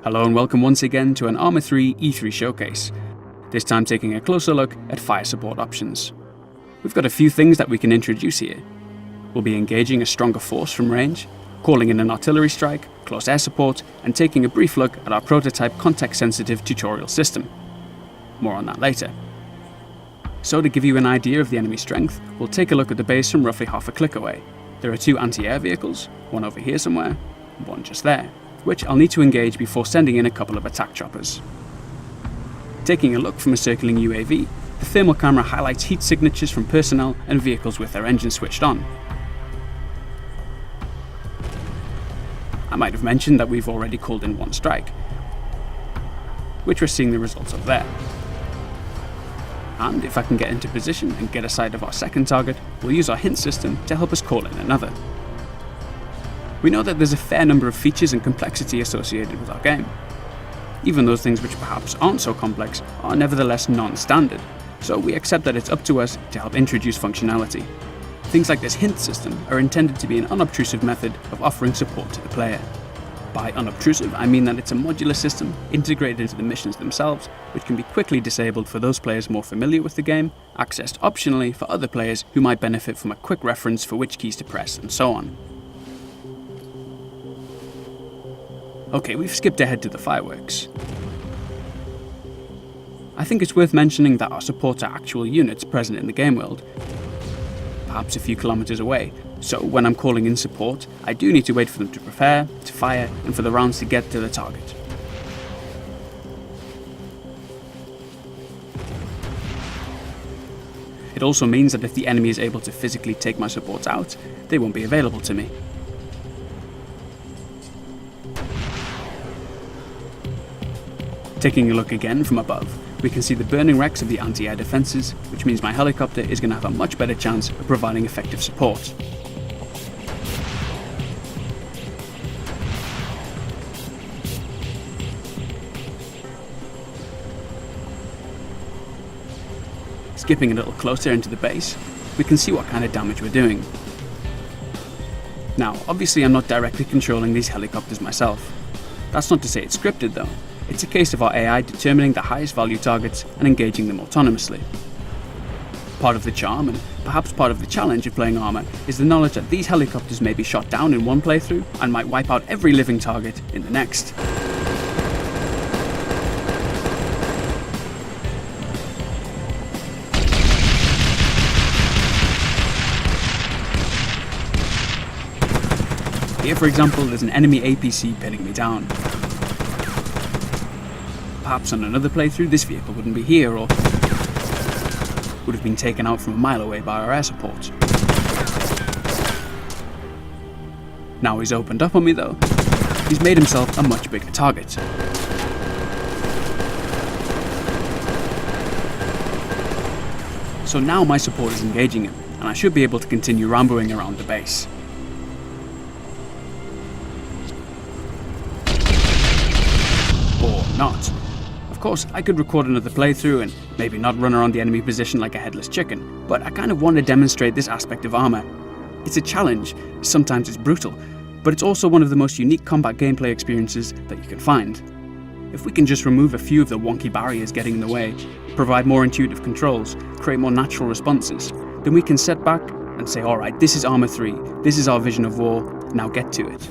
Hello and welcome once again to an Arma 3 E3 showcase, this time taking a closer look at fire support options. We've got a few things that we can introduce here. We'll be engaging a stronger force from range, calling in an artillery strike, close air support, and taking a brief look at our prototype context-sensitive tutorial system. More on that later. So to give you an idea of the enemy strength, we'll take a look at the base from roughly half a click away. There are two anti-air vehicles, one over here somewhere, and one just there, which I'll need to engage before sending in a couple of attack choppers. Taking a look from a circling UAV, the thermal camera highlights heat signatures from personnel and vehicles with their engines switched on. I might have mentioned that we've already called in one strike, which we're seeing the results of there. And if I can get into position and get a sight of our second target, we'll use our hint system to help us call in another. We know that there's a fair number of features and complexity associated with our game. Even those things which perhaps aren't so complex are nevertheless non-standard, so we accept that it's up to us to help introduce functionality. Things like this hint system are intended to be an unobtrusive method of offering support to the player. By unobtrusive, I mean that it's a modular system integrated into the missions themselves, which can be quickly disabled for those players more familiar with the game, accessed optionally for other players who might benefit from a quick reference for which keys to press, and so on. Okay, we've skipped ahead to the fireworks. I think it's worth mentioning that our supports are actual units present in the game world, perhaps a few kilometers away, so when I'm calling in support, I do need to wait for them to prepare, to fire, and for the rounds to get to the target. It also means that if the enemy is able to physically take my supports out, they won't be available to me. Taking a look again from above, we can see the burning wrecks of the anti-air defences, which means my helicopter is going to have a much better chance of providing effective support. Skipping a little closer into the base, we can see what kind of damage we're doing. Now, obviously I'm not directly controlling these helicopters myself. That's not to say it's scripted though. It's a case of our AI determining the highest value targets and engaging them autonomously. Part of the charm, and perhaps part of the challenge of playing Arma, is the knowledge that these helicopters may be shot down in one playthrough and might wipe out every living target in the next. Here, for example, there's an enemy APC pinning me down. Perhaps on another playthrough, this vehicle wouldn't be here, or would have been taken out from a mile away by our air support. Now he's opened up on me though, he's made himself a much bigger target. So now my support is engaging him, and I should be able to continue rambling around the base. Or not. Of course, I could record another playthrough and maybe not run around the enemy position like a headless chicken, but I kind of want to demonstrate this aspect of Arma. It's a challenge, sometimes it's brutal, but it's also one of the most unique combat gameplay experiences that you can find. If we can just remove a few of the wonky barriers getting in the way, provide more intuitive controls, create more natural responses, then we can set back and say, alright, this is Arma 3, this is our vision of war, now get to it.